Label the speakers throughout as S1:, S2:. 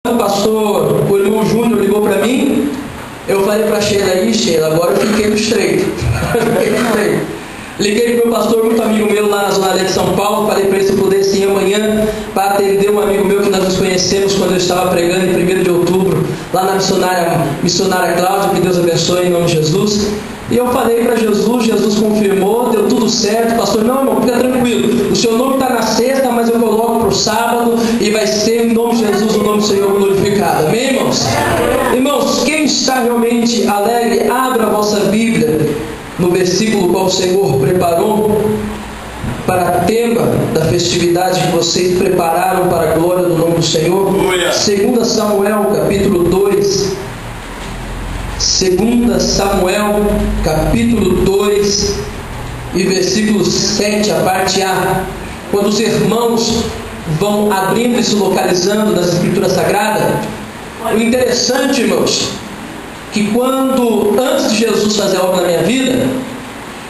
S1: O pastor, o irmão Júnior ligou para mim. Eu falei para Sheila aí, Sheila, agora eu fiquei no estreito. Liguei para o meu pastor, muito amigo meu lá na Zona Leste de São Paulo. Falei para ele se eu pudesse ir amanhã para atender um amigo meu que nós nos conhecemos quando eu estava pregando em 1º de outubro, lá na missionária Cláudia. Que Deus abençoe em nome de Jesus. E eu falei para Jesus, Jesus confirmou, deu tudo certo. Pastor, não, irmão, fica tranquilo, o seu nome está na sexta, mas eu coloco para o sábado e vai ser em nome de Jesus, o nome do Senhor glorificado. Amém, irmãos? Irmãos, quem está realmente alegre, abra a vossa Bíblia no versículo qual o Senhor preparou para a tema da festividade que vocês prepararam para a glória do nome do Senhor. 2 Samuel capítulo 2. 2 Samuel capítulo 2 e versículo 7, a parte A. Quando os irmãos vão abrindo e se localizando nas Escrituras Sagradas, o interessante, irmãos, que quando, antes de Jesus fazer a obra na minha vida,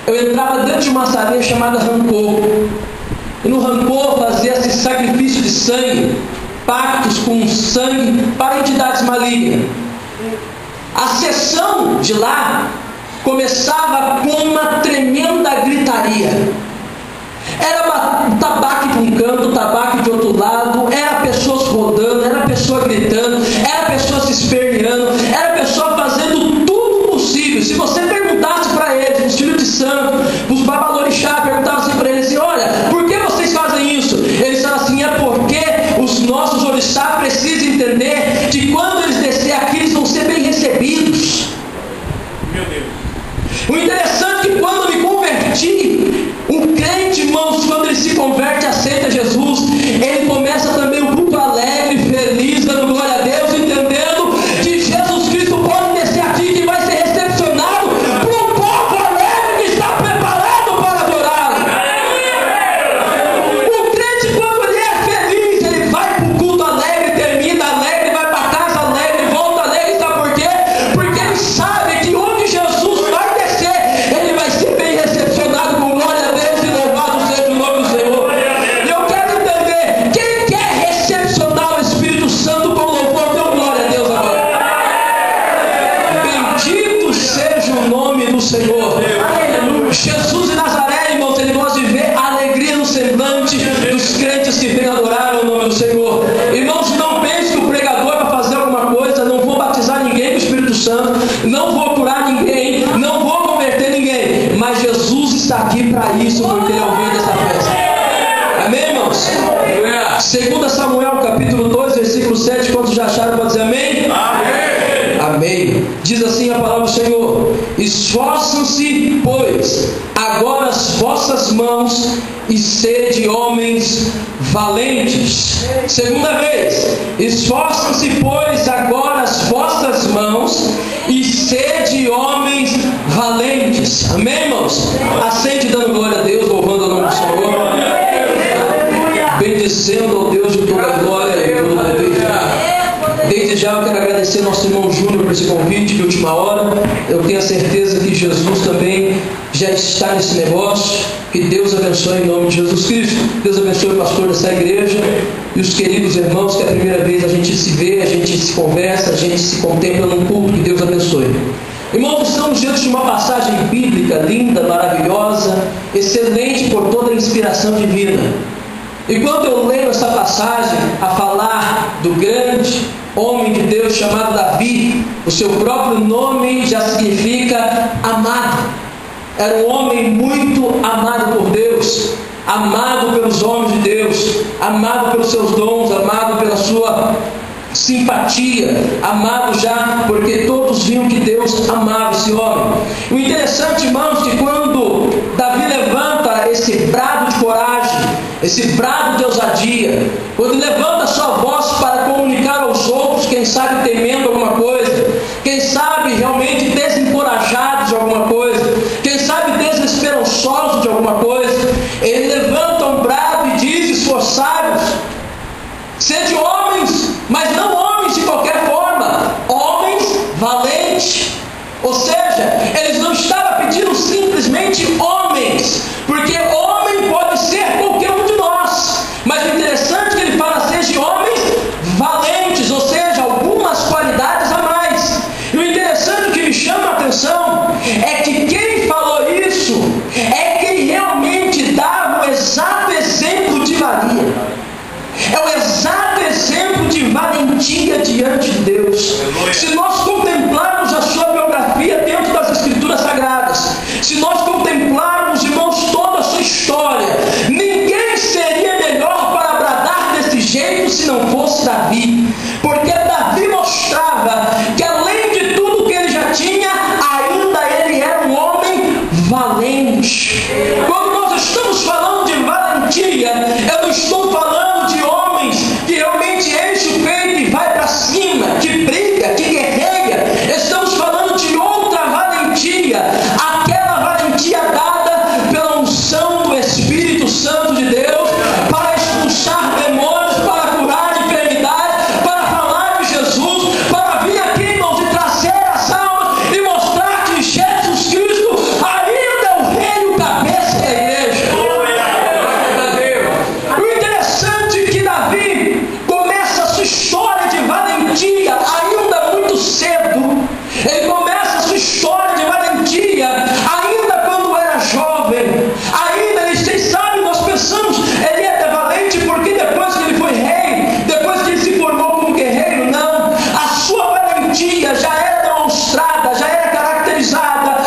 S1: eu entrava dentro de uma salinha chamada Rancor. E no Rancor fazia-se sacrifício de sangue, pactos com sangue para entidades malignas. A sessão de lá começava com uma tremenda gritaria. Era um tabaque de um canto, tabaque de outro lado, era pessoas rodando, era pessoa gritando, era pessoa se esperneando, era pessoa fazendo tudo possível. Se você perguntasse para eles, no Espírito Santo, os babalorixá, perguntasse para eles assim: olha, por que vocês fazem isso? Eles falavam assim: é porque os nossos orixá precisam entender que quando eles descerem aqui, eles vão ser bem recebidos.
S2: Meu Deus.
S1: O interessante é que quando eu me converti, um crente, irmãos, quando ele se converte, aceita Jesus, ele começa também um culto alegre, feliz, dando glória a Deus, entendendo que Jesus Cristo pode descer aqui, que vai ser recepcionado por um povo alegre que está preparado para adorá-lo. O crente, quando ele é feliz, ele vai para o culto alegre, termina alegre, vai para casa alegre, volta alegre. Sabe por quê? Porque ele sabe que onde Jesus vai descer, ele vai ser bem recepcionado com glória a Deus e louvado seja o nome do Senhor. E eu quero entender, quem quer recepcionar o Espírito Santo com louvor, dê glória a Deus agora. Bendito seja o nome do Senhor. Jesus de Nazaré, irmãos, ele gosta de ver a alegria no semblante dos crentes que vêm adorar o nome do Senhor. Irmãos, não pense que o pregador vai fazer alguma coisa. Não vou batizar ninguém com o Espírito Santo, não vou curar ninguém, não vou converter ninguém, mas Jesus está aqui para isso, porque ele é o rei dessa festa. Amém, irmãos? 2 Samuel capítulo 2, versículo 7. Quantos já acharam para dizer amém?
S2: Amém.
S1: Amém. Diz assim a palavra do Senhor: esforçam-se, pois, agora as vossas mãos e sede homens valentes. Segunda vez: esforçam-se, pois, agora as vossas mãos e sede homens valentes. Amém, irmãos? Assente dando glória a Deus, louvando o nome do Senhor, bendizendo ao Deus de toda glória e todo poder. Desde já eu quero agradecer ao nosso irmão Júnior por esse convite de última hora. Eu tenho a certeza que Jesus também já está nesse negócio. Que Deus abençoe em nome de Jesus Cristo. Deus abençoe o pastor dessa igreja e os queridos irmãos, que é a primeira vez a gente se vê, a gente se conversa, a gente se contempla num culto. Que Deus abençoe. Irmãos, estamos diante de uma passagem bíblica linda, maravilhosa, excelente por toda a inspiração divina. E quando eu leio essa passagem a falar do grande homem de Deus chamado Davi, o seu próprio nome já significa amado. Era um homem muito amado por Deus, amado pelos homens de Deus, amado pelos seus dons, amado pela sua simpatia, amado já porque todos viam que Deus amava esse homem. O interessante, irmãos, que quando Davi levanta esse brado de coragem, esse brado de ousadia, quando levanta sua voz para comunicar aos outros, quem sabe temendo alguma coisa, quem sabe realmente desencorajados de alguma coisa, quem sabe desesperançosos de alguma coisa, ele levanta um brado e diz: esforçai-vos, sede homens, mas não homens de qualquer forma, homens valentes. Ou seja, eles não estavam pedindo simplesmente homens, porque homem pode ser qualquer um de nós, mas o interessante é que ele fala: seja homens valentes, ou seja, Se nós contemplarmos a sua biografia dentro das Escrituras Sagradas, se nós contemplarmos, irmãos, toda a sua história, ninguém seria melhor para bradar desse jeito se não fosse Davi. Porque Davi mostrava que, além de tudo que ele já tinha, ainda ele era um homem valente. Quando nós estamos falando de valentia, eu não estou falando de homens que realmente enchem o peito e vai para cima, que briga, que guerreia. Estamos falando de outra valentia, aquela valentia dada pela unção do Espírito Santo de Deus, para expulsar demônios, para curar enfermidades, para falar de Jesus, para vir aqui, irmãos, e trazer as almas e mostrar que Jesus Cristo ainda é o rei e o cabeça da igreja. O interessante é que Davi começa a sua história de valentia ainda muito cedo. Ele começa a sua história de valentia ainda quando era jovem. Ainda, vocês sabem, nós pensamos, ele é valente porque depois que ele foi rei, depois que ele se formou como guerreiro, não. A sua valentia já era demonstrada, já era caracterizada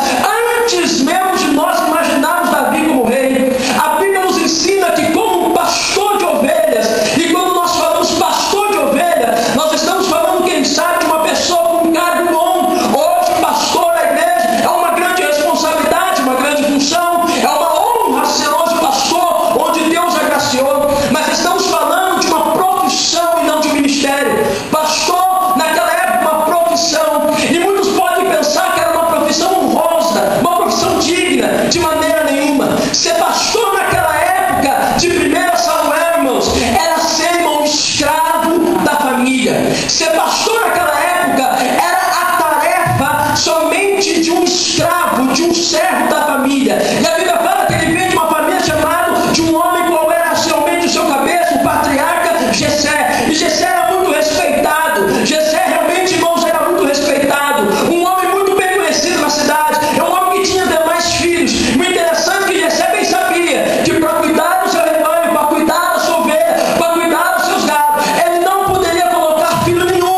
S1: antes mesmo de nós imaginarmos Davi como rei. A Bíblia nos ensina que, como um pastor de ovelhas, e quando nós falamos pastor de ovelha, nós estamos falando, quem sabe, de uma pessoa com um cargo bom. Hoje, pastor da igreja é uma grande responsabilidade, uma grande função, é uma honra ser hoje pastor, onde Deus agraciou. Mas estamos falando de uma profissão e não de um ministério. Pastor, naquela época, uma profissão, e muitos podem pensar que era uma profissão honrosa, uma profissão digna. De maneira nenhuma. Ser pastor naquela época de 1 Samuel, irmãos, era ser, irmão, escravo da família. Ser pastor naquela época era a tarefa somente de um escravo, de um servo da família. E a Bíblia fala que ele veio de uma família chamada de um homem qual era realmente o seu cabeça, o patriarca Jessé. E Jessé era muito respeitado. Jessé realmente, irmãos, era muito respeitado. Um homem muito bem conhecido na cidade. É um homem que tinha demais filhos. O interessante é que Jessé bem sabia que para cuidar do seu rebanho, para cuidar da sua ovelha, para cuidar dos seus gados, ele não poderia colocar filho nenhum.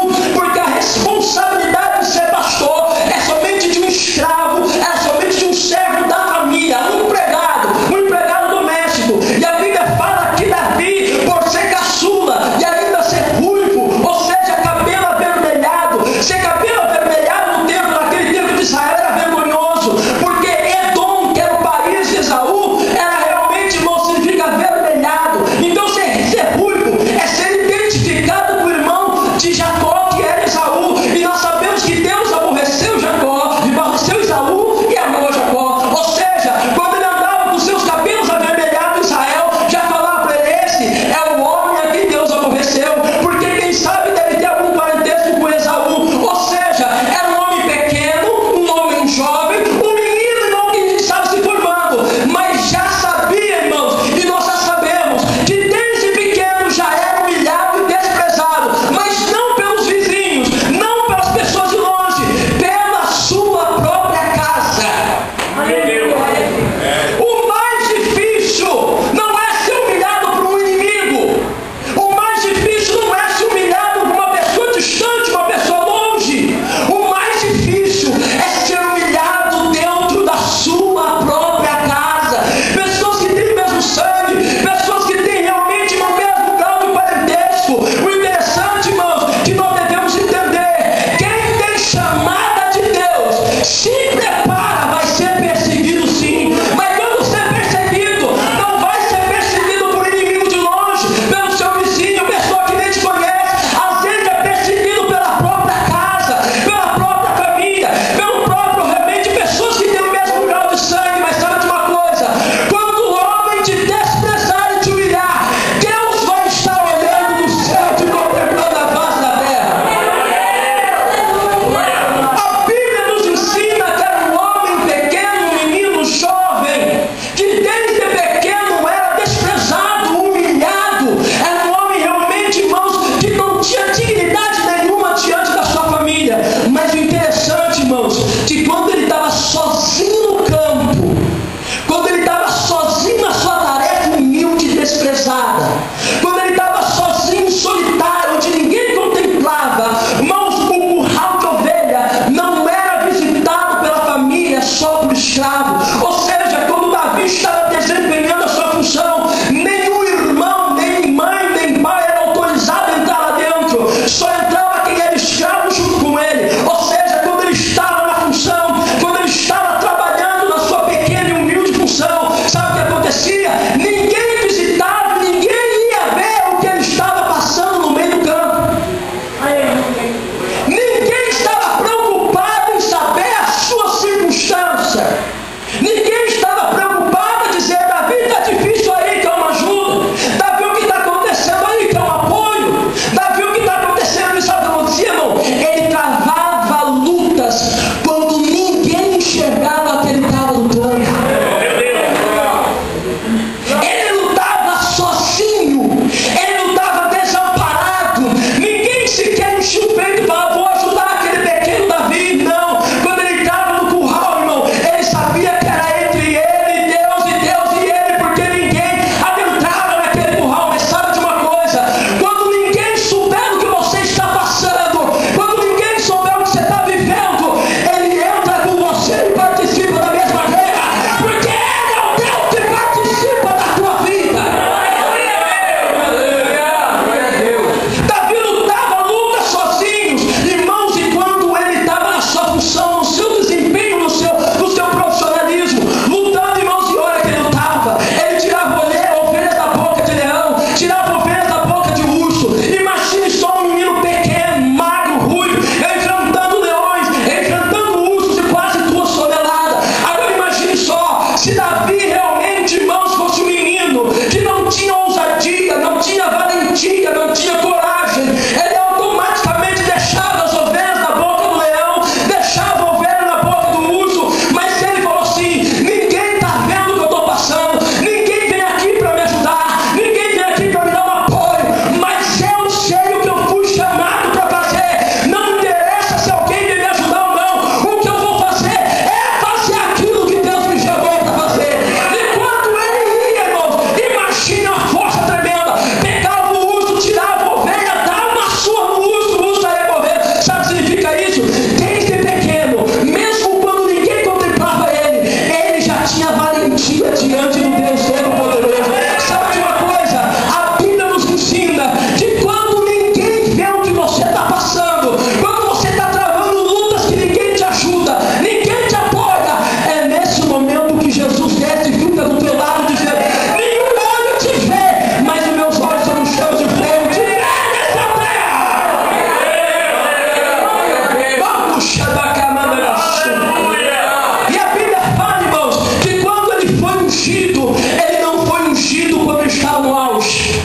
S1: E a Bíblia fala, irmãos, que quando ele foi ungido, ele não foi ungido quando estava no auge.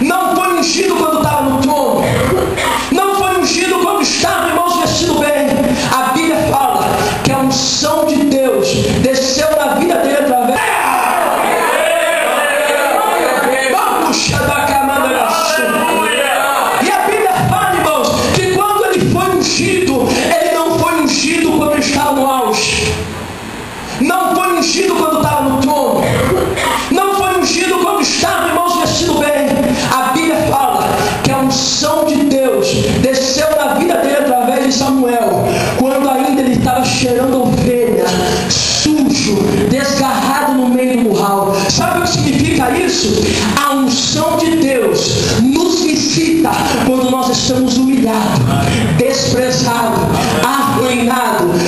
S1: Não foi ungido quando estava no trono. Não foi ungido quando estava, irmãos, vestido bem. A Bíblia fala que a unção de Deus desceu na vida dele através. E a Bíblia fala, irmãos, que quando ele foi ungido, ele não foi ungido quando estava no auge. Não foi ungido quando estava no trono. Não foi ungido quando estava, irmãos, vestido bem. A Bíblia fala que a unção de Deus desceu na vida dele através de Samuel, quando ainda ele estava cheirando ovelha, sujo, desgarrado no meio do curral. Sabe o que significa isso? A unção de Deus nos visita quando nós estamos humilhados, desprezados, arruinados.